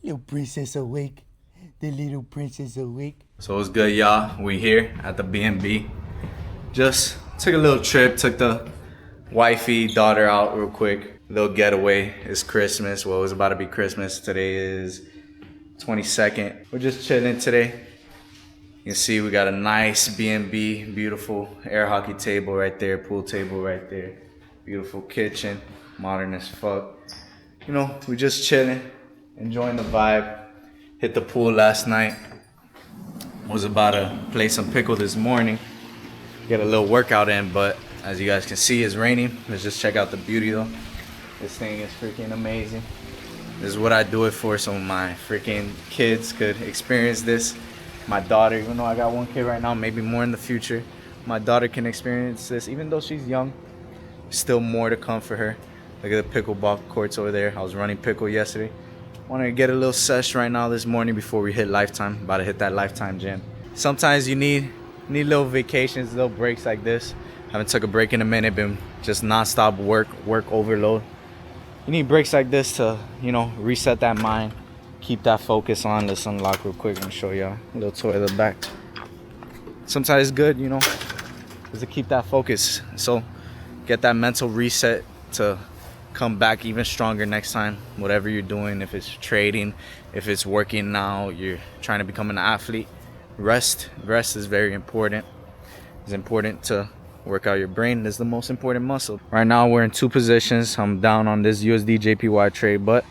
Little princess awake. The little princess awake. So what's good, y'all? We here at the B&B. Just took a little trip, took the wifey, daughter out real quick. Little getaway. It's Christmas. Well, it's about to be Christmas. Today is 22nd. We're just chilling today. You can see we got a nice B&B, beautiful air hockey table right there, pool table right there. Beautiful kitchen, modern as fuck. You know, we just chilling, enjoying the vibe. Hit the pool last night. Was about to play some pickle this morning. Get a little workout in, but as you guys can see, it's raining. Let's just check out the beauty though. This thing is freaking amazing. This is what I do it for, so my freaking kids could experience this. My daughter, even though I got one kid right now, maybe more in the future, my daughter can experience this. Even though she's young, still more to come for her. Look at the pickleball courts over there. I was running pickle yesterday. Wanted to get a little sesh right now this morning before we hit Lifetime. About to hit that Lifetime gym. Sometimes you need little vacations, little breaks like this. Haven't took a break in a minute. Been just non-stop work overload. You need breaks like this to, you know, reset that mind. Keep that focus on. Let's unlock real quick and show y'all a little toy at the back. Sometimes it's good, you know, is to keep that focus. So get that mental reset to come back even stronger next time. Whatever you're doing, if it's trading, if it's working now, you're trying to become an athlete. Rest is very important. It's important to work out your brain. It's the most important muscle. Right now we're in two positions. I'm down on this USD JPY trade, but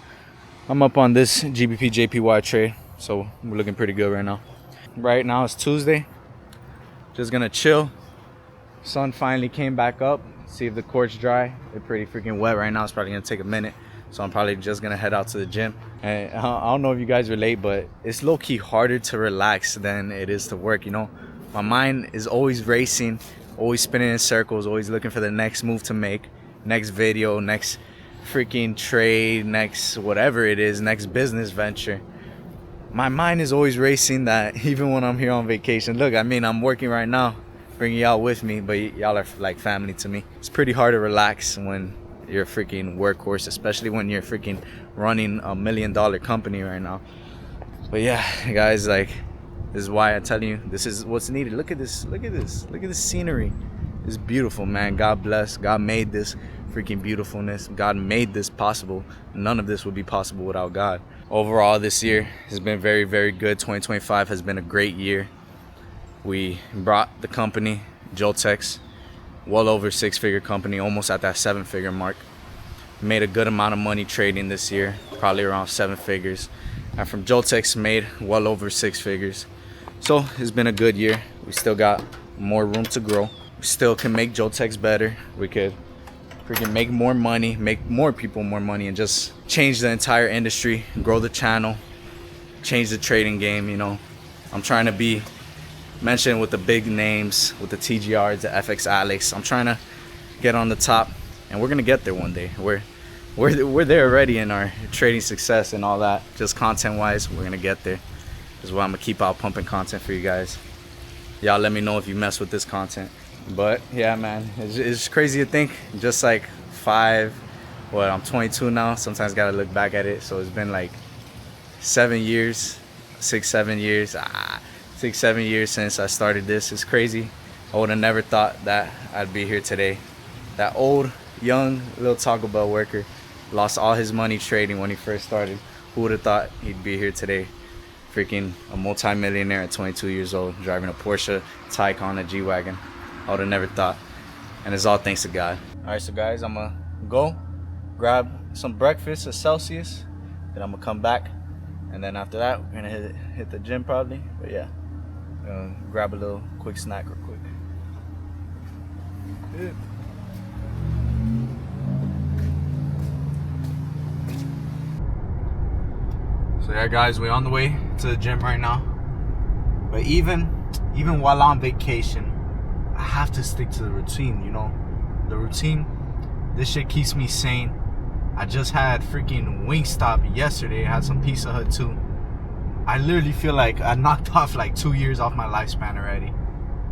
I'm up on this GBP JPY trade, so we're looking pretty good right now. Right now it's Tuesday. Just gonna chill. Sun finally came back up. See if the court's dry. They're pretty freaking wet right now. It's probably gonna take a minute, so I'm probably just gonna head out to the gym. And I don't know if you guys relate, but it's low-key harder to relax than it is to work. You know, my mind is always racing, always spinning in circles, always looking for the next move to make, next video, next freaking trade, next whatever it is, next business venture. My mind is always racing that even when I'm here on vacation. Look, I mean, I'm working right now, bringing y'all with me, but y'all are like family to me. It's pretty hard to relax when you're a freaking workhorse, especially when you're freaking running $1 million company right now. But yeah, guys, like, this is why I tell you, this is what's needed. Look at this, look at this, look at this scenery. It's beautiful, man. God bless. God made this freaking beautifulness. God made this possible. None of this would be possible without God. Overall, this year has been very, very good. 2025 has been a great year. We brought the company, Joltex, well over 6-figure company, almost at that 7-figure mark. Made a good amount of money trading this year, probably around 7 figures. And from Joltex, made well over 6 figures. So it's been a good year. We still got more room to grow. We still can make Joltex better. We could freaking make more money, make more people more money, and just change the entire industry, grow the channel, change the trading game. You know, I'm trying to be mentioned with the big names, with the TGRs, the FX Alex. I'm trying to get on the top, and we're gonna get there one day. We're there already in our trading success and all that. Just content wise, we're gonna get there. This is why I'm gonna keep out pumping content for you guys. Y'all let me know if you mess with this content. But yeah, man, it's crazy to think just like I'm 22 now. Sometimes gotta look back at it. So it's been like 7 years, 6-7 years, 6-7 years since I started this. It's crazy. I would have never thought that I'd be here today. That old, young little Taco Bell worker lost all his money trading when he first started. Who would have thought he'd be here today? Freaking a multi-millionaire at 22 years old, driving a Porsche Taycan, a G-Wagon. I would have never thought. And it's all thanks to God. Alright, so guys, I'm gonna go grab some breakfast at Celsius. Then I'm gonna come back. And then after that, we're gonna hit the gym probably. But yeah, grab a little quick snack real quick. Yeah. So yeah, guys, we're on the way to the gym right now. But even while on vacation, I have to stick to the routine, you know. The routine, this shit keeps me sane. I just had freaking Wingstop yesterday. I had some Pizza Hut too. I literally feel like I knocked off like 2 years off my lifespan already.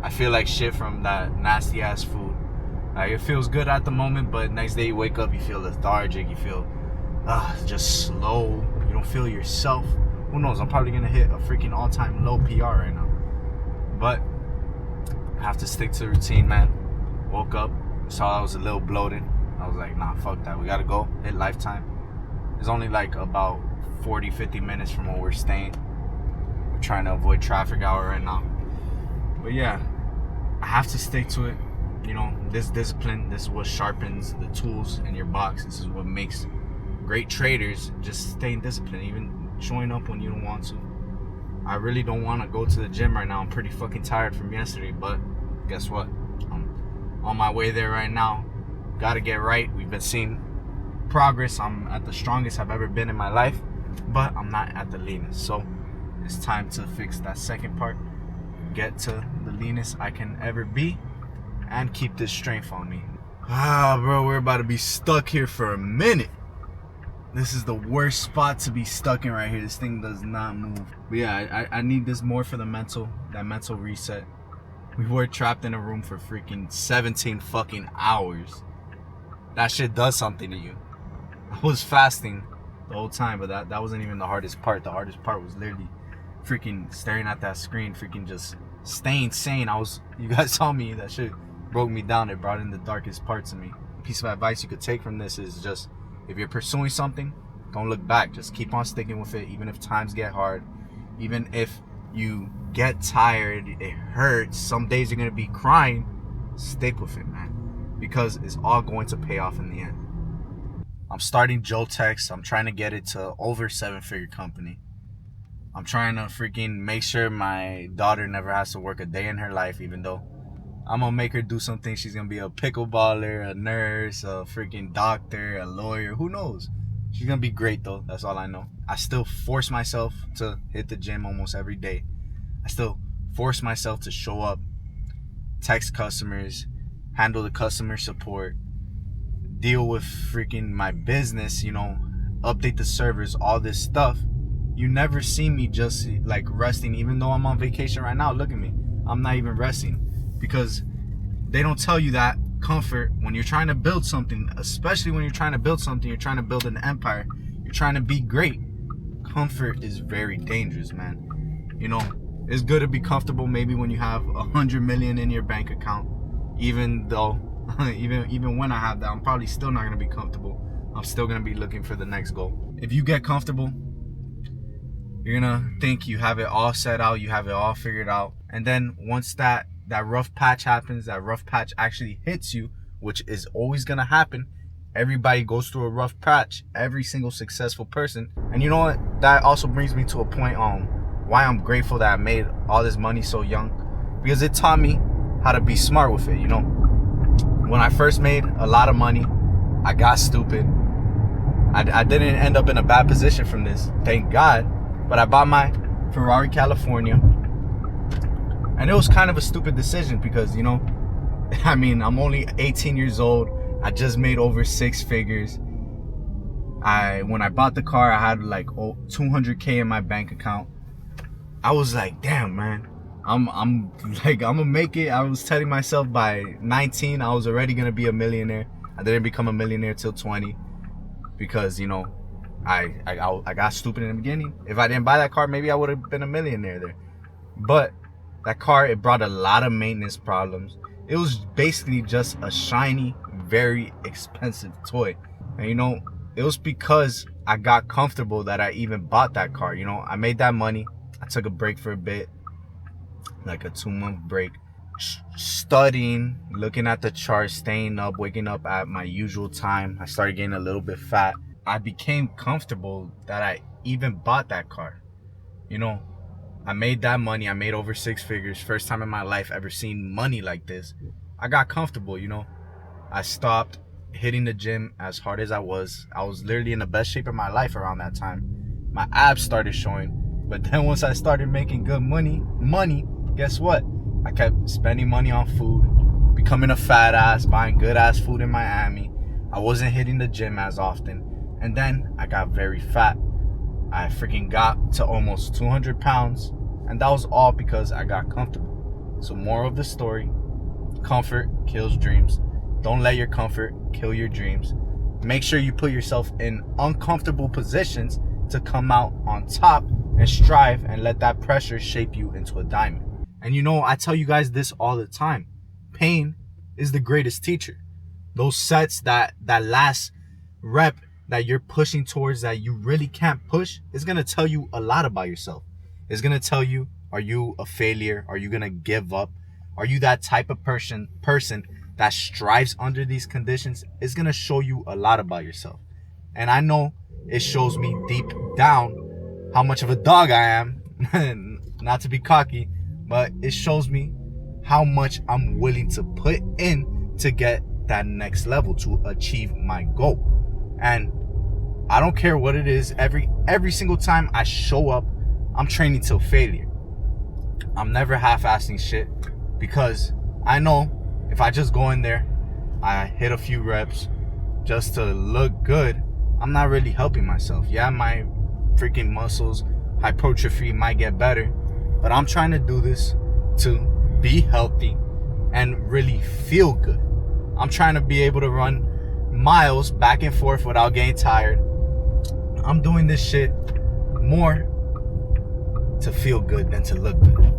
I feel like shit from that nasty ass food. Like, it feels good at the moment, but next day you wake up, you feel lethargic, you feel just slow. You don't feel yourself. Who knows? I'm probably gonna hit a freaking all-time low PR right now. But I have to stick to the routine, man. Woke up, saw I was a little bloated. I was like, nah, fuck that. We gotta go hit Lifetime. It's only like about 40-50 minutes from where we're staying. We're trying to avoid traffic hour right now. But yeah, I have to stick to it. You know, this discipline, this is what sharpens the tools in your box. This is what makes great traders. Just staying disciplined, even showing up when you don't want to. I really don't want to go to the gym right now. I'm pretty fucking tired from yesterday, but guess what? I'm on my way there right now. Gotta get right. We've been seeing progress. I'm at the strongest I've ever been in my life, but I'm not at the leanest. So it's time to fix that second part, get to the leanest I can ever be, and keep this strength on me. Bro, we're about to be stuck here for a minute. This is the worst spot to be stuck in right here. This thing does not move. But yeah, I need this more for the mental reset. We were trapped in a room for freaking 17 fucking hours. That shit does something to you. I was fasting the whole time, but that wasn't even the hardest part. The hardest part was literally freaking staring at that screen, freaking just staying sane. You guys saw me, that shit broke me down. It brought in the darkest parts of me. A piece of advice you could take from this is just, if you're pursuing something, don't look back. Just keep on sticking with it, even if times get hard, even if you get tired, it hurts. Some days you're gonna be crying. Stick with it, man, because it's all going to pay off in the end. I'm starting Jotex. I'm trying to get it to over 7-figure company. I'm trying to freaking make sure my daughter never has to work a day in her life, even though I'm gonna make her do something. She's gonna be a pickleballer, a nurse, a freaking doctor, a lawyer, who knows. She's gonna be great though, that's all I know. I still force myself to hit the gym almost every day. I still force myself to show up, text customers, handle the customer support, deal with freaking my business, you know, update the servers, all this stuff. You never see me just like resting, even though I'm on vacation right now. Look at me, I'm not even resting, because they don't tell you that comfort when you're trying to build something, especially when you're trying to build something, you're trying to build an empire, you're trying to be great. Comfort is very dangerous, man. You know, it's good to be comfortable maybe when you have 100 million in your bank account, even though even when I have that, I'm probably still not gonna be comfortable. I'm still gonna be looking for the next goal. If you get comfortable, you're gonna think you have it all set out, you have it all figured out, and then once that rough patch happens, that rough patch actually hits you, which is always gonna happen. Everybody goes through a rough patch, every single successful person. And you know what, that also brings me to a point on why I'm grateful that I made all this money so young, because it taught me how to be smart with it. You know, when I first made a lot of money, I got stupid. I didn't end up in a bad position from this, thank God. But I bought my Ferrari California, and it was kind of a stupid decision because, you know, I mean, I'm only 18 years old. I just made over 6 figures. When I bought the car, I had like 200K in my bank account. I was like, damn, man, I'm gonna make it. I was telling myself by 19, I was already gonna be a millionaire. I didn't become a millionaire till 20 because, you know, I got stupid in the beginning. If I didn't buy that car, maybe I would have been a millionaire there. But that car, it brought a lot of maintenance problems. It was basically just a shiny, very expensive toy. And you know, it was because I got comfortable that I even bought that car. You know, I made that money. I took a break for a bit, like a 2-month break, studying, looking at the charts, staying up, waking up at my usual time. I started getting a little bit fat. I became comfortable that I even bought that car. You know, I made that money. I made over 6 figures. First time in my life ever seen money like this. I got comfortable, you know. I stopped hitting the gym as hard as I was. I was literally in the best shape of my life around that time. My abs started showing. But then once I started making good money, guess what? I kept spending money on food, becoming a fat ass, buying good ass food in Miami. I wasn't hitting the gym as often. And then I got very fat. I freaking got to almost 200 pounds. And that was all because I got comfortable. So moral of the story, comfort kills dreams. Don't let your comfort kill your dreams. Make sure you put yourself in uncomfortable positions to come out on top and strive and let that pressure shape you into a diamond. And you know, I tell you guys this all the time. Pain is the greatest teacher. Those sets, that last rep that you're pushing towards that you really can't push, is going to tell you a lot about yourself. It's going to tell you, are you a failure? Are you going to give up? Are you that type of person that strives under these conditions? It's going to show you a lot about yourself. And I know it shows me deep down how much of a dog I am. Not to be cocky, but it shows me how much I'm willing to put in to get that next level, to achieve my goal. And I don't care what it is. Every single time I show up, I'm training till failure. I'm never half-assing shit, because I know if I just go in there, I hit a few reps just to look good, I'm not really helping myself. Yeah, my freaking muscles, hypertrophy might get better, but I'm trying to do this to be healthy and really feel good. I'm trying to be able to run miles back and forth without getting tired. I'm doing this shit more to feel good than to look good.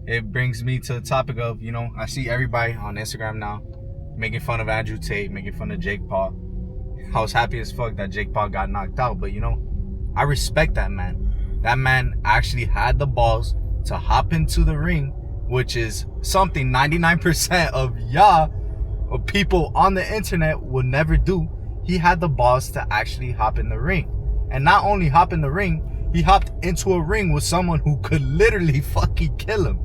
It brings me to the topic of, you know, I see everybody on Instagram now making fun of Andrew Tate, making fun of Jake Paul. I was happy as fuck that Jake Paul got knocked out, but you know, I respect that man. That man actually had the balls to hop into the ring, which is something 99% of y'all or people on the internet would never do. He had the balls to actually hop in the ring. And not only hop in the ring, he hopped into a ring with someone who could literally fucking kill him.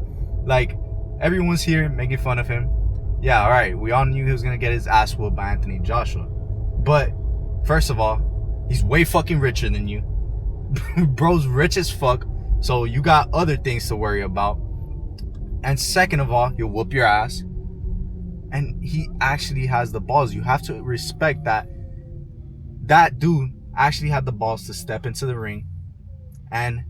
Like, everyone's here making fun of him. Yeah, alright, we all knew he was gonna get his ass whooped by Anthony Joshua. But, first of all, he's way fucking richer than you. Bro's rich as fuck, so you got other things to worry about. And second of all, he'll whoop your ass. And he actually has the balls. You have to respect that that dude actually had the balls to step into the ring and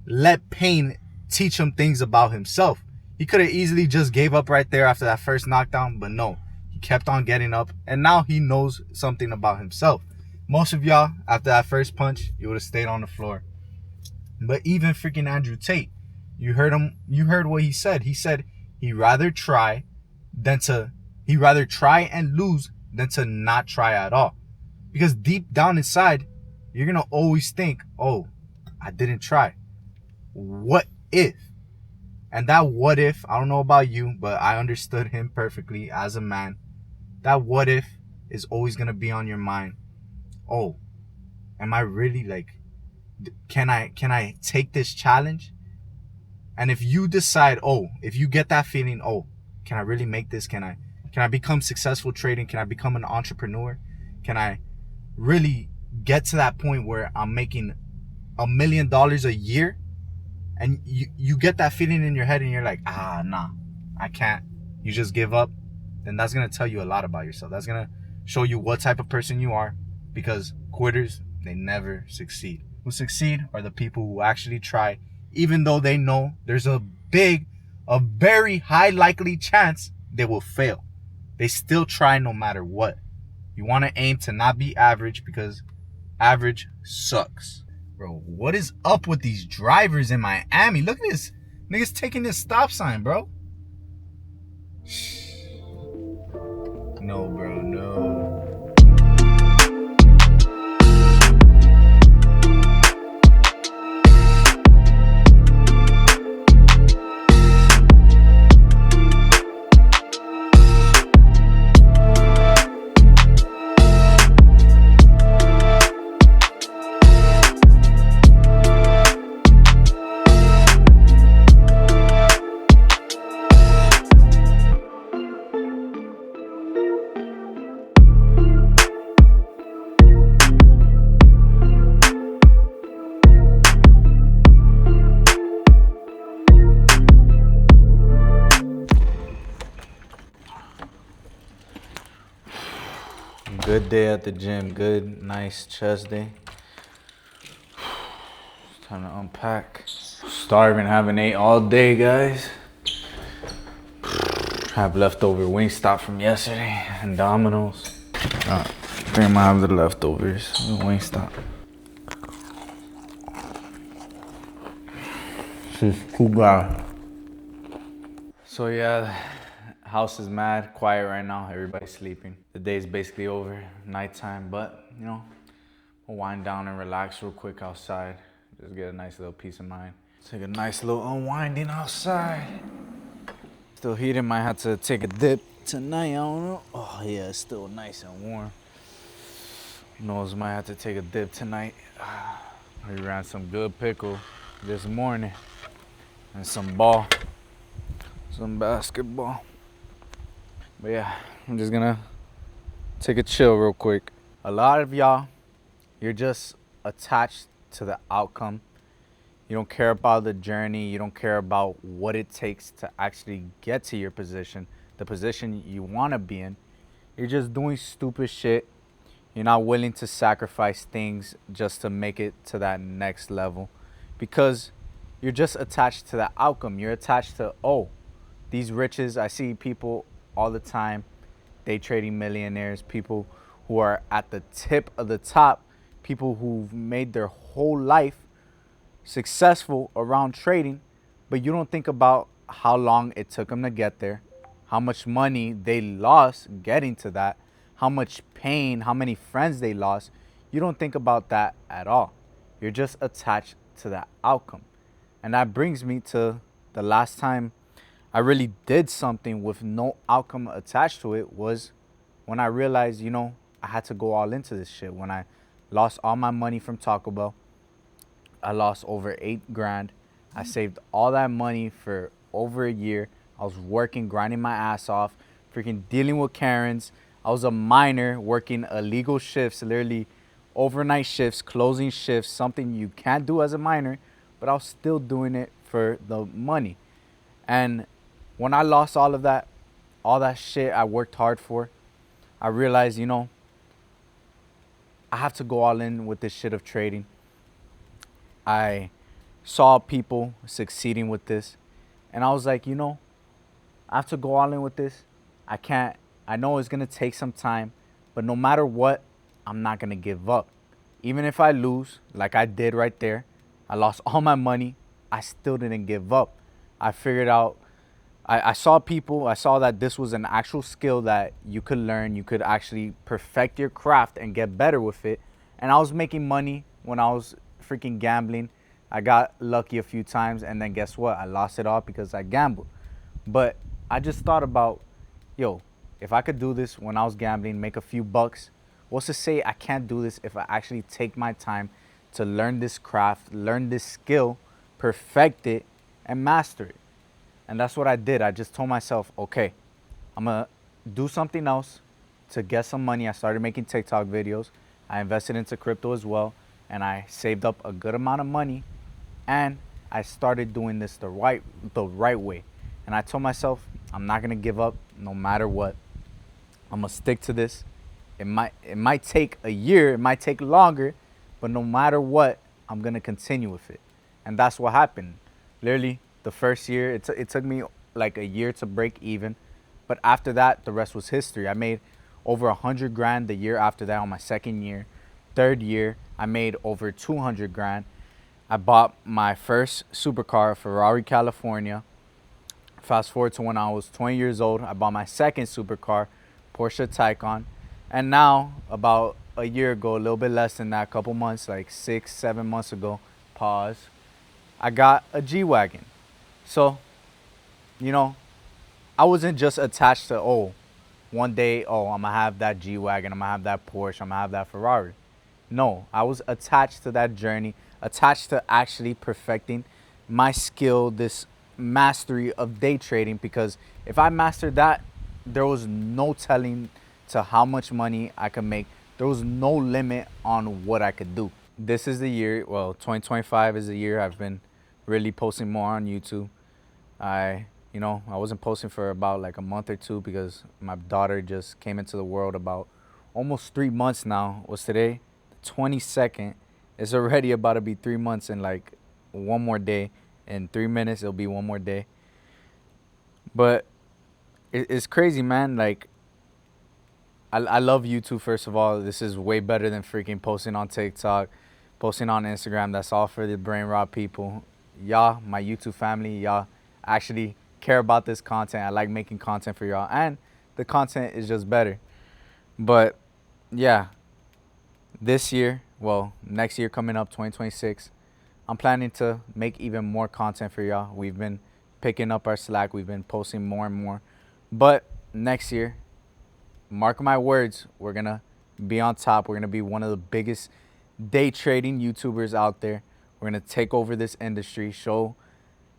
let pain teach him things about himself. He could have easily just gave up right there after that first knockdown, but no. He kept on getting up, and now he knows something about himself. Most of y'all, after that first punch, you would have stayed on the floor. But even freaking Andrew Tate, you heard what he said. He said he'd rather try and lose than to not try at all. Because deep down inside, you're going to always think, oh, I didn't try. What if? And that what if, I don't know about you, but I understood him perfectly as a man. That what if is always going to be on your mind. Oh, am I really like, can I take this challenge? And if you decide, oh, if you get that feeling, oh, can I really make this? Can I become successful trading? Can I become an entrepreneur? Can I really get to that point where I'm making $1 million a year? And you get that feeling in your head and you're like, nah, I can't. You just give up. Then that's going to tell you a lot about yourself. That's going to show you what type of person you are, because quitters, they never succeed. Who succeed are the people who actually try, even though they know there's a very high likely chance they will fail. They still try no matter what. You want to aim to not be average, because average sucks. Bro, what is up with these drivers in Miami? Look at this. Niggas taking this stop sign, bro. No, bro, no. Good day at the gym. Good, nice chest day. It's time to unpack. Starving, haven't ate all day, guys. Have leftover Wingstop from yesterday and Domino's. I think I'm gonna have the leftovers. Wingstop. Cool guy. So yeah, house is mad quiet right now. Everybody's sleeping. The day's basically over, nighttime. But you know, we'll wind down and relax real quick outside. Just get a nice little peace of mind. Take a nice little unwinding outside. Still heated. Might have to take a dip tonight. I don't know. Oh yeah, it's still nice and warm. Who knows? Might have to take a dip tonight. We ran some good pickle this morning and some basketball. But yeah, I'm just gonna take a chill real quick. A lot of y'all, you're just attached to the outcome. You don't care about the journey. You don't care about what it takes to actually get to your position, the position you want to be in. You're just doing stupid shit. You're not willing to sacrifice things just to make it to that next level because you're just attached to the outcome. You're attached to, oh, these riches. I see people all the time, day trading millionaires, people who are at the tip of the top, people who've made their whole life successful around trading, but you don't think about how long it took them to get there, how much money they lost getting to that, how much pain, how many friends they lost. You don't think about that at all. You're just attached to that outcome. And that brings me to the last time I really did something with no outcome attached to it was when I realized, you know, I had to go all into this shit. When I lost all my money from Taco Bell, I lost over 8 grand. I saved all that money for over a year. I was working, grinding my ass off, freaking dealing with Karens. I was a miner working illegal shifts, literally overnight shifts, closing shifts, something you can't do as a miner, but I was still doing it for the money. And when I lost all that shit I worked hard for, I realized, you know, I have to go all in with this shit of trading. I saw people succeeding with this, and I was like, you know, I have to go all in with this. I know it's gonna take some time, but no matter what, I'm not gonna give up. Even if I lose, like I did right there, I lost all my money, I still didn't give up. I figured out, I saw that this was an actual skill that you could learn, you could actually perfect your craft and get better with it. And I was making money when I was freaking gambling. I got lucky a few times, and then guess what? I lost it all because I gambled. But I just thought about, yo, if I could do this when I was gambling, make a few bucks, what's to say I can't do this if I actually take my time to learn this craft, learn this skill, perfect it, and master it? And that's what I did. I just told myself, okay, I'm going to do something else to get some money. I started making TikTok videos. I invested into crypto as well, and I saved up a good amount of money, and I started doing this the right way. And I told myself, I'm not going to give up no matter what. I'm going to stick to this. It might take a year, it might take longer, but no matter what, I'm going to continue with it. And that's what happened. Literally, the first year, it took me like a year to break even. But after that, the rest was history. I made over 100 grand the year after that on my second year. Third year, I made over 200 grand. I bought my first supercar, Ferrari California. Fast forward to when I was 20 years old, I bought my second supercar, Porsche Taycan. And now, about a year ago, a little bit less than that, a couple months, like 6-7 months ago, pause, I got a G-Wagon. So, you know, I wasn't just attached to, oh, one day, oh, I'm going to have that G-Wagon, I'm going to have that Porsche, I'm going to have that Ferrari. No, I was attached to that journey, attached to actually perfecting my skill, this mastery of day trading, because if I mastered that, there was no telling to how much money I could make. There was no limit on what I could do. This is the year, well, 2025 is the year I've been really posting more on YouTube. I wasn't posting for about like a month or two because my daughter just came into the world about almost 3 months now. What's today? The 22nd. It's already about to be 3 months in like one more day. In 3 minutes, it'll be one more day. But it's crazy, man. Like, I love YouTube, first of all. This is way better than freaking posting on TikTok, posting on Instagram. That's all for the brain rot people. y'all, my YouTube family, y'all actually care about this content. I like making content for y'all, and the content is just better. But yeah, this year, well, next year coming up, 2026, I'm planning to make even more content for y'all. We've been picking up our slack. We've been posting more and more. But next year, mark my words, we're going to be on top. We're going to be one of the biggest day trading YouTubers out there. We're going to take over this industry, show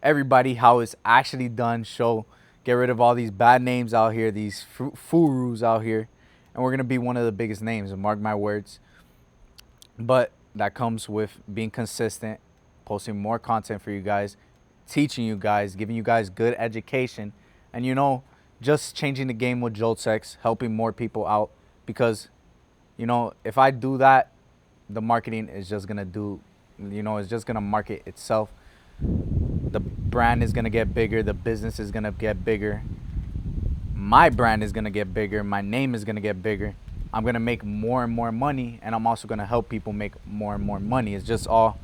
everybody how it's actually done, get rid of all these bad names out here, these furus out here. And we're going to be one of the biggest names, mark my words. But that comes with being consistent, posting more content for you guys, teaching you guys, giving you guys good education, and just changing the game with JoltSex, helping more people out. Because if I do that, the marketing is just gonna it's just gonna market itself. The brand is gonna get bigger, the business is gonna get bigger, my brand is gonna get bigger, my name is gonna get bigger. I'm gonna make more and more money, and I'm also gonna help people make more and more money. It's just all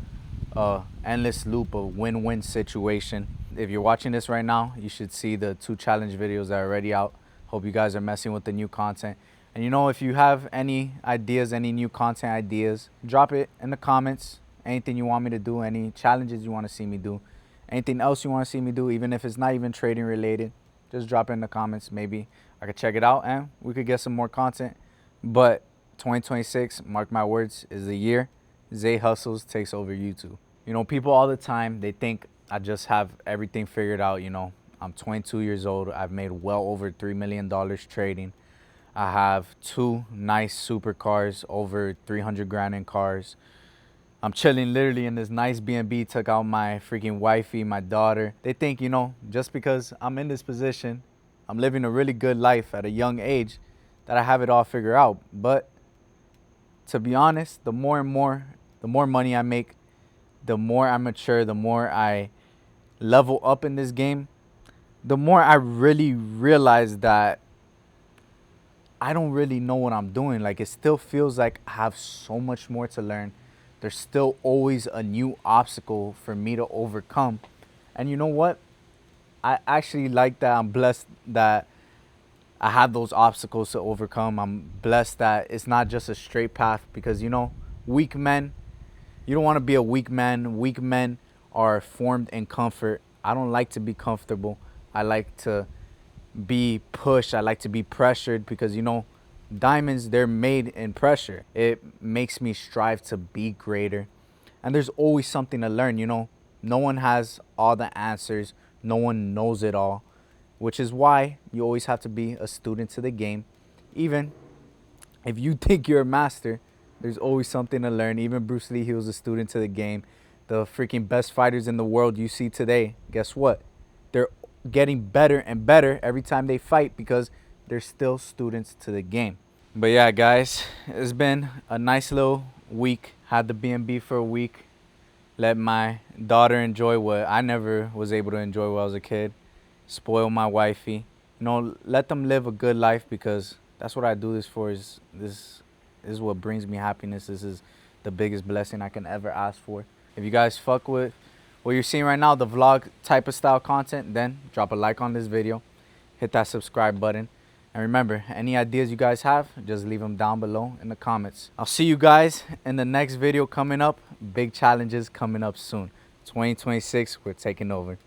endless loop of win-win situation. If you're watching this right now, you should see the 2 challenge videos that are already out. Hope you guys are messing with the new content. And if you have any ideas, any new content ideas, drop it in the comments. Anything you want me to do, any challenges you want to see me do, anything else you want to see me do, even if it's not even trading related, just drop it in the comments. Maybe I could check it out and we could get some more content. But 2026, mark my words, is the year Zay Hustles takes over YouTube. People all the time, they think I just have everything figured out. I'm 22 years old. I've made well over $3 million trading. I have 2 nice supercars, over 300 grand in cars. I'm chilling literally in this nice B&B, took out my freaking wifey, my daughter. They think, just because I'm in this position, I'm living a really good life at a young age, that I have it all figured out. But to be honest, the more money I make, the more I mature, the more I level up in this game, the more I really realize that I don't really know what I'm doing. Like, it still feels like I have so much more to learn. There's still always a new obstacle for me to overcome. And you know what? I actually like that. I'm blessed that I have those obstacles to overcome. I'm blessed that it's not just a straight path, because weak men, you don't want to be a weak man. Weak men are formed in comfort. I don't like to be comfortable. I like to be pushed. I like to be pressured, because diamonds, they're made in pressure. It makes me strive to be greater. And there's always something to learn. No one has all the answers. No one knows it all, which is why you always have to be a student to the game. Even if you think you're a master, there's always something to learn. Even Bruce Lee, he was a student to the game. The freaking best fighters in the world you see today, guess what? They're getting better and better every time they fight, because they're still students to the game. But yeah, guys, it's been a nice little week. Had the B&B for a week. Let my daughter enjoy what I never was able to enjoy when I was a kid. Spoil my wifey. Let them live a good life, because that's what I do this for. This is what brings me happiness. This is the biggest blessing I can ever ask for. If you guys fuck with what you're seeing right now, the vlog type of style content, then drop a like on this video, hit that subscribe button, and remember, any ideas you guys have, just leave them down below in the comments. I'll see you guys in the next video coming up. Big challenges coming up soon. 2026, we're taking over.